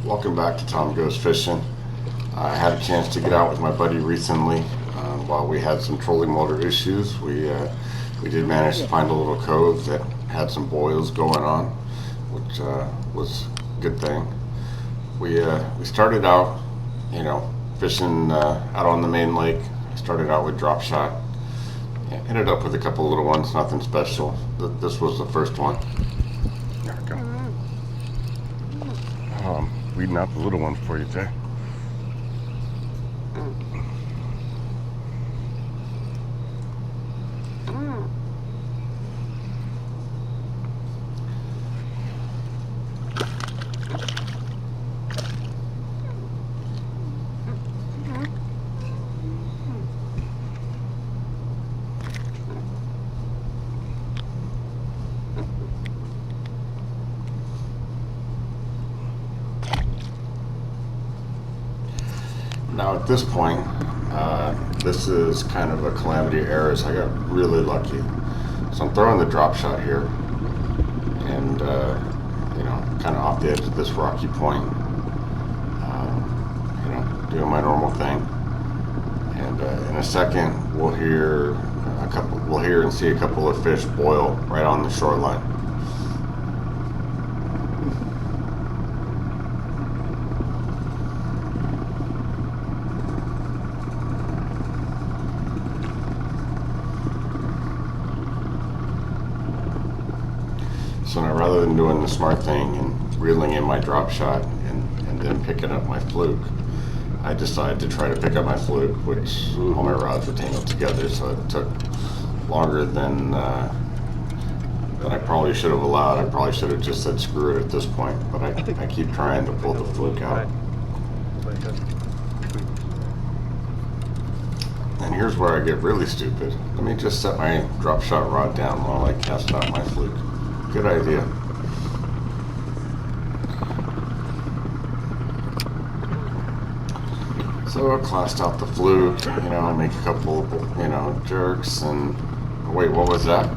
Welcome back to Tom Goes Fishing. I had a chance to get out with my buddy recently. While we had some trolling motor issues, we did manage to find a little cove that had some boils going on, which was a good thing. We started out, fishing out on the main lake. Started out with drop shot. Ended up with a couple little ones, nothing special. This was the first one. There we go. I'm weeding out the little ones for you, Jay. Now at this point, this is kind of a calamity errors. I got really lucky. So I'm throwing the drop shot here and, kind of off the edge of this rocky point, doing my normal thing. And in a second, we'll hear and see a couple of fish boil right on the shoreline. So now, rather than doing the smart thing and reeling in my drop shot and then picking up my fluke, I decided to try to pick up my fluke, which all my rods were tangled together, so it took longer than I probably should have allowed. I probably should have just said screw it at this point, but I keep trying to pull the fluke out. And here's where I get really stupid. Let me just set my drop shot rod down while I cast out my fluke. Good idea. So I classed out the fluke, make a couple, jerks, and wait, what was that?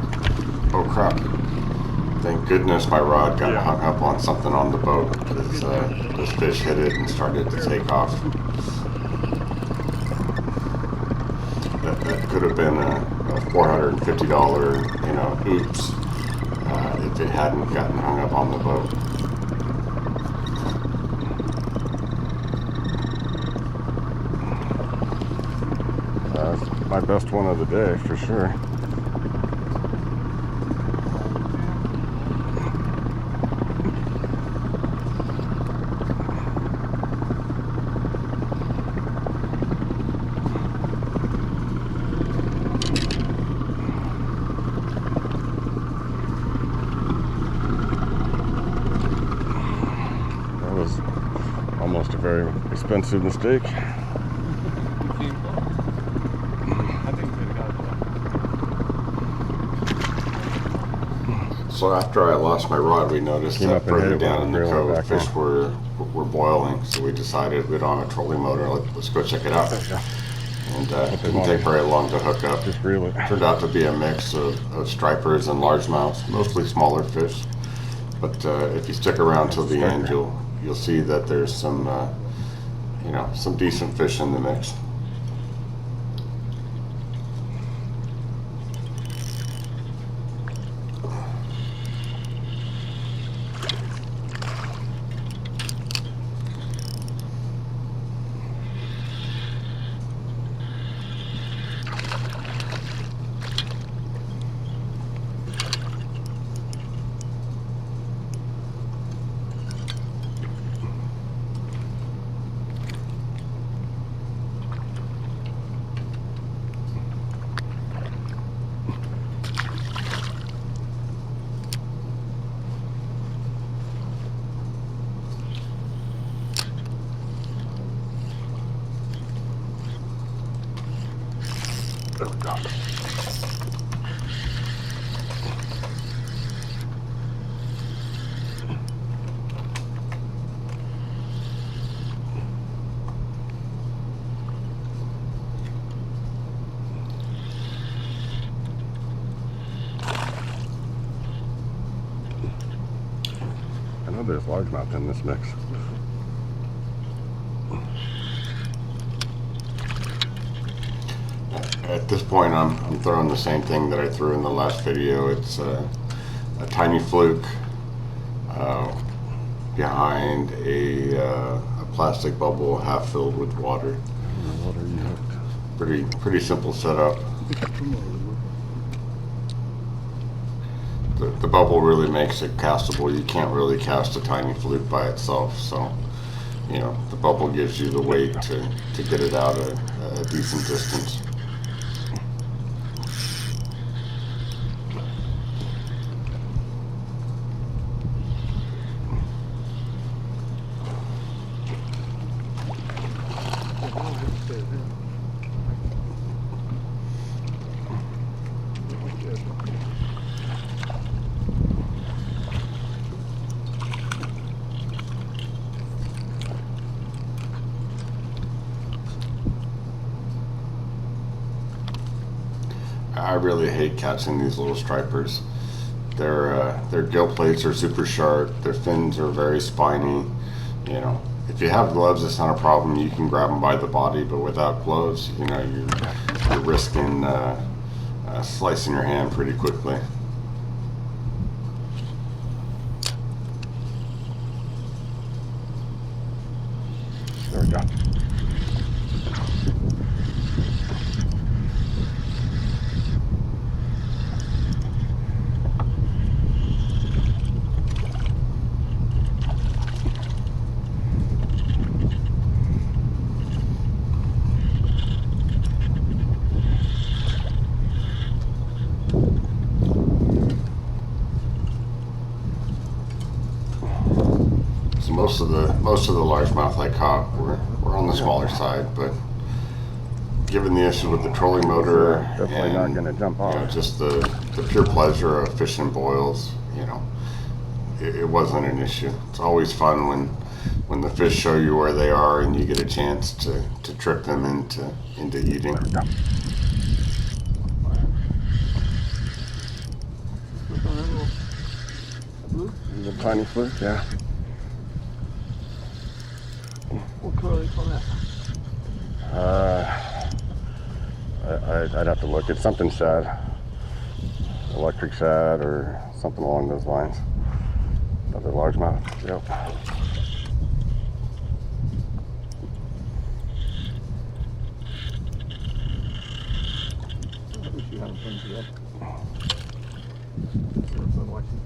Oh crap. Thank goodness my rod got hung up on something on the boat, because this fish hit it and started to take off. That could have been a $450, oops. If it hadn't gotten hung up on the boat. That's my best one of the day for sure. Almost a very expensive mistake. So after I lost my rod, we noticed that further down in the cove, fish were boiling. So we decided we don't have a trolling motor. Let's go check it out. And it didn't take very long to hook up. Turned out to be a mix of stripers and largemouths, mostly smaller fish. But if you stick around till the end, you'll see that there's some, some decent fish in the mix. Oh God. I know there's largemouth in this mix. At this point, I'm throwing the same thing that I threw in the last video. It's a tiny fluke behind a plastic bubble half filled with water. Pretty simple setup. The bubble really makes it castable. You can't really cast a tiny fluke by itself, so you know the bubble gives you the weight to get it out a decent distance. I really hate catching these little stripers. Their gill plates are super sharp. Their fins are very spiny. You know, if you have gloves, it's not a problem. You can grab them by the body, but without gloves, you know, you're risking slicing your hand pretty quickly. There we go. Most of the largemouth I caught were on the smaller side, but given the issue with the trolling motor definitely and not going to jump off. You know, just the pure pleasure of fishing boils, you know, it wasn't an issue. It's always fun when the fish show you where they are and you get a chance to trick them into eating. The tiny fluke, yeah. What color do they call that? I'd have to look. It's something shad, electric shad, or something along those lines. Another largemouth. Yep. I wish you hadn't done yet. Fun watching.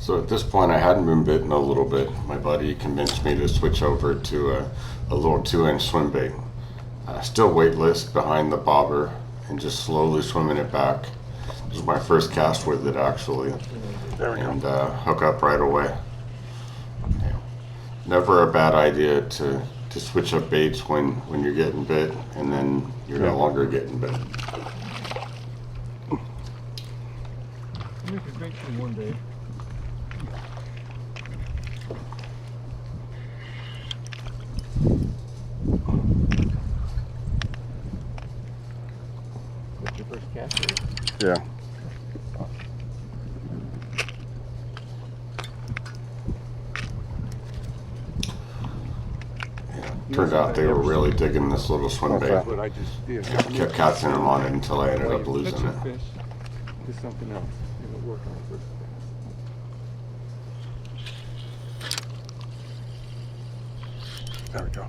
So at this point, I hadn't been bitten a little bit. My buddy convinced me to switch over to a little 2-inch swim bait. Still weightless behind the bobber and just slowly swimming it back. This was my first cast with it actually. There we go. And hook up right away. Yeah. Never a bad idea to switch up baits when you're getting bit and then you're no longer getting bit. Make a great thing one day. What's your first cast? Yeah. Turned out they were really digging this little swim bait. That's what I just did. Kept casting them on it until I ended up losing it. Fish, do something else. It'll work on the first cast. There we go.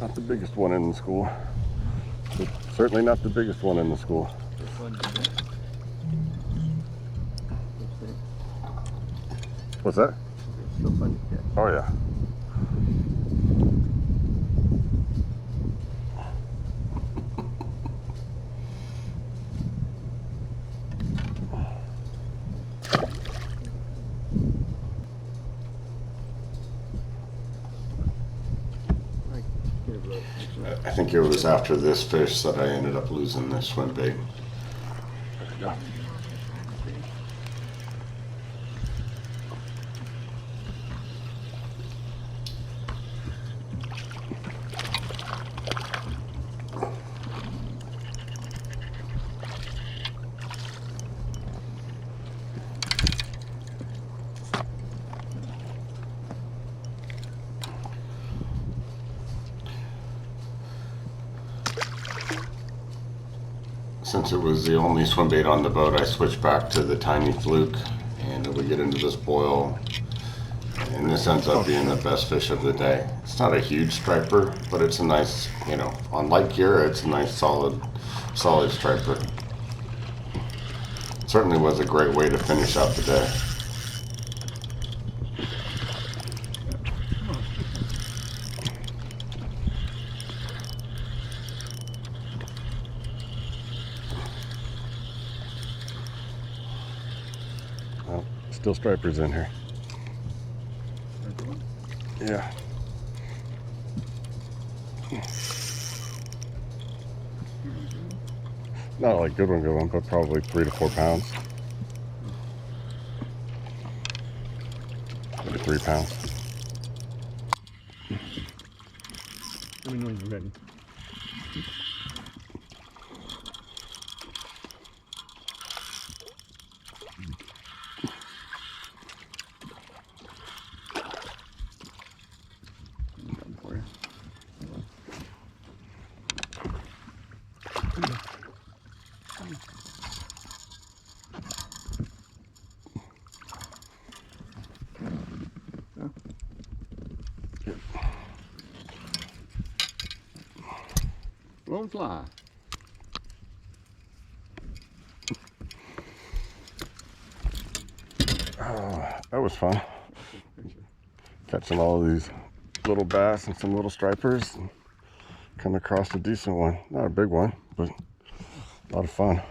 Not the biggest one in the school. But certainly not the biggest one in the school. What's that? Still fun to catch. Oh yeah. I think it was after this fish that I ended up losing this swim bait. There we go. since it was the only swim bait on the boat, I switched back to the tiny Fluke, and we get into this boil, and this ends up being the best fish of the day. It's not a huge striper, but it's a nice, you know, on light gear, it's a nice solid striper. Certainly was a great way to finish out the day. Well, still stripers in here. Yeah. Not like good one, but probably 3 to 4 pounds. Maybe 3 pounds. Let me know when you're ready. For you. Won't fly. Oh, that was fun. Catching all of these little bass and some little stripers and come across a decent one. Not a big one, but a lot of fun.